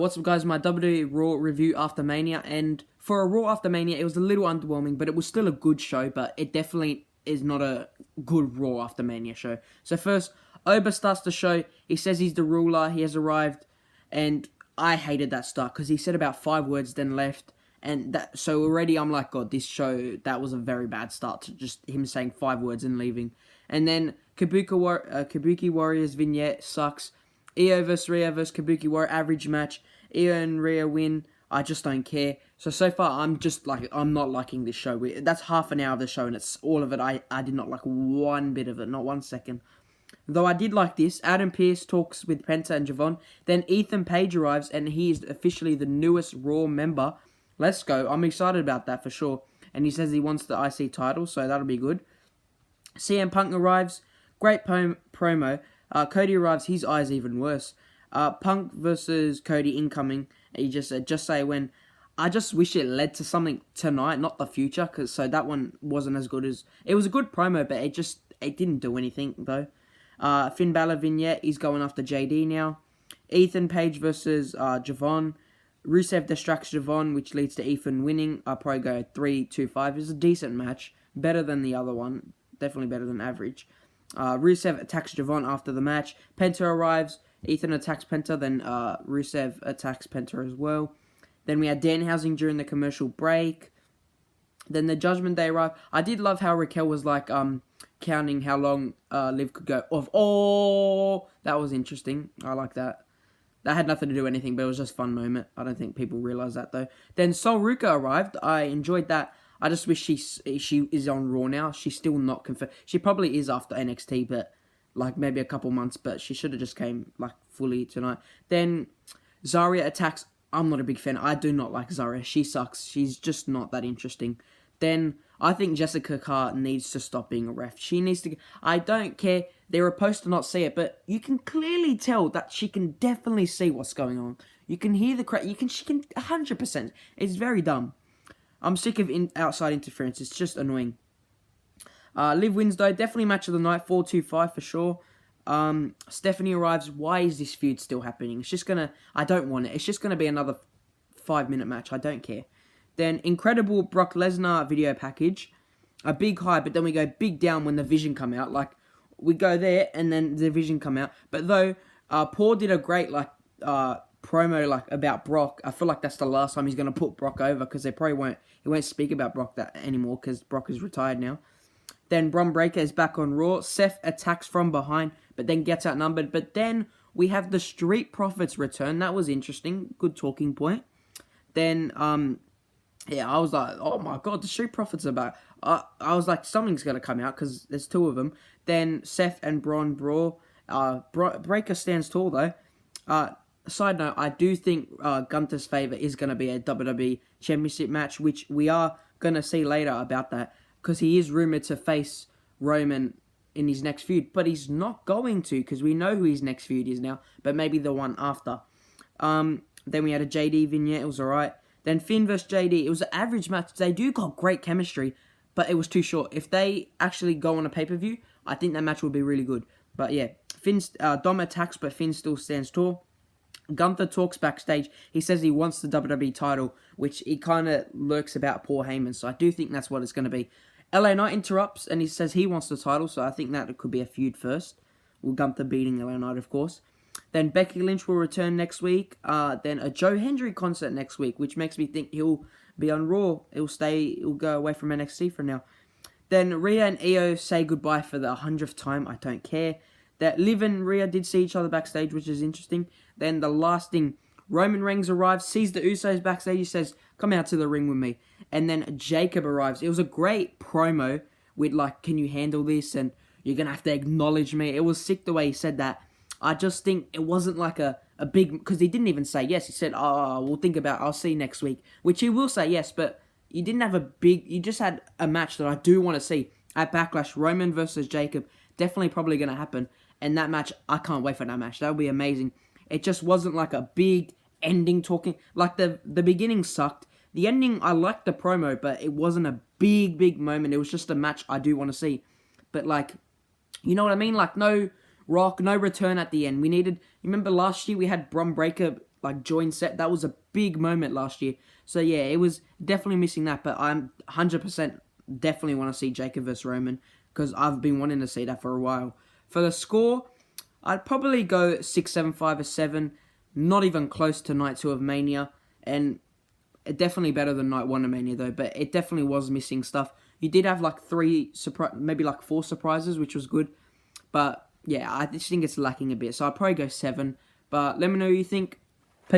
What's up guys, my WWE Raw review after Mania, and for a Raw after Mania it was a little underwhelming, but it was still a good show, but it definitely is not a good Raw after Mania show. So first, Oba starts the show, he says he's the ruler, he has arrived, and I hated that start, because he said about 5 words then left, and so already I'm like, God, this show, that was a very bad start to just him saying 5 words and leaving. And then Kabuki Warriors vignette sucks. Io vs Rhea vs Kabuki Warrior average match. Io and Rhea win. I just don't care. So far I'm not liking this show. That's half an hour of the show and it's all of it. I did not like one bit of it, not 1 second. Though I did like this. Adam Pearce talks with Penta and Javon. Then Ethan Page arrives and he is officially the newest Raw member. Let's go. I'm excited about that for sure. And he says he wants the IC title, so that'll be good. CM Punk arrives. Great promo. Cody arrives, his eye's even worse. Punk versus Cody incoming. He just said, just say when. I just wish it led to something tonight, not the future, so that one wasn't as good as... It was a good promo, but it didn't do anything, though. Finn Balor vignette, he's going after JD now. Ethan Page versus Javon. Rusev distracts Javon, which leads to Ethan winning. I'll probably go 3-2-5. It's a decent match. Better than the other one. Definitely better than average. Rusev attacks Javon after the match. Penta arrives. Ethan attacks Penta. Then Rusev attacks Penta as well. Then we had Danhausen during the commercial break. Then the Judgment Day arrived. I did love how Raquel was like counting how long Liv could go. That was interesting. I like that. That had nothing to do with anything, but it was just a fun moment. I don't think people realize that though. Then Sol Ruka arrived. I enjoyed that. I just wish she is on Raw now. She's still not confirmed. She probably is after NXT, but like maybe a couple months. But she should have just came like fully tonight. Then Zarya attacks. I'm not a big fan. I do not like Zarya. She sucks. She's just not that interesting. Then I think Jessica Carr needs to stop being a ref. She needs to... I don't care. They were supposed to not see it, but you can clearly tell that she can definitely see what's going on. You can hear the crowd. She can 100%. It's very dumb. I'm sick of outside interference. It's just annoying. Liv wins though. Definitely match of the night. 4-2-5 for sure. Stephanie arrives. Why is this feud still happening? It's just gonna... I don't want it. It's just gonna be another 5-minute match. I don't care. Then incredible Brock Lesnar video package. A big high, but then we go big down when the Vision come out. Like, we go there and then the Vision come out. But though, Paul did a great promo about Brock. I feel like that's the last time he's gonna put Brock over, because they probably won't. He won't speak about Brock that anymore because Brock is retired now. Then Bron Breakker is back on Raw. Seth attacks from behind, but then gets outnumbered. But then we have the Street Profits return. That was interesting. Good talking point. Then yeah, I was like, oh my God, the Street Profits are back. I was like, something's gonna come out because there's 2 of them. Then Seth and Braun brawl. Breakker stands tall though. Side note, I do think Gunther's favour is going to be a WWE Championship match, which we are going to see later about that, because he is rumoured to face Roman in his next feud, but he's not going to, because we know who his next feud is now, but maybe the one after. Then we had a JD vignette, it was alright. Then Finn vs JD, it was an average match. They do got great chemistry, but it was too short. If they actually go on a pay-per-view, I think that match would be really good. But yeah, Dom attacks, but Finn still stands tall. Gunther talks backstage. He says he wants the WWE title, which he kind of lurks about Paul Heyman. So I do think that's what it's going to be. LA Knight interrupts and he says he wants the title. So I think that could be a feud first. Well, Gunther beating LA Knight, of course. Then Becky Lynch will return next week. Then a Joe Hendry concert next week, which makes me think he'll be on Raw. He'll go away from NXT for now. Then Rhea and Io say goodbye for the 100th time. I don't care. That Liv and Rhea did see each other backstage, which is interesting. Then the last thing, Roman Reigns arrives, sees the Usos backstage, he says, come out to the ring with me. And then Jacob arrives. It was a great promo with like, can you handle this? And you're going to have to acknowledge me. It was sick the way he said that. I just think it wasn't like a big, because he didn't even say yes. He said, we'll think about it. I'll see you next week. Which he will say yes, but you didn't have you just had a match that I do want to see at Backlash. Roman versus Jacob. Definitely probably going to happen. And that match, I can't wait for that match. That would be amazing. It just wasn't like a big ending talking. Like the beginning sucked. The ending, I liked the promo, but it wasn't a big moment. It was just a match I do want to see. But like, you know what I mean? Like no Rock, no return at the end. We needed... Remember last year we had Bron Breakker like join set. That was a big moment last year. So yeah, it was definitely missing that. But I'm 100% definitely want to see Jacob versus Roman because I've been wanting to see that for a while. For the score, I'd probably go 6, 7, 5, or 7. Not even close to night 2 of Mania, and definitely better than night 1 of Mania though. But it definitely was missing stuff. You did have like 4 surprises, which was good. But yeah, I just think it's lacking a bit. So I'd probably go 7. But let me know what you think.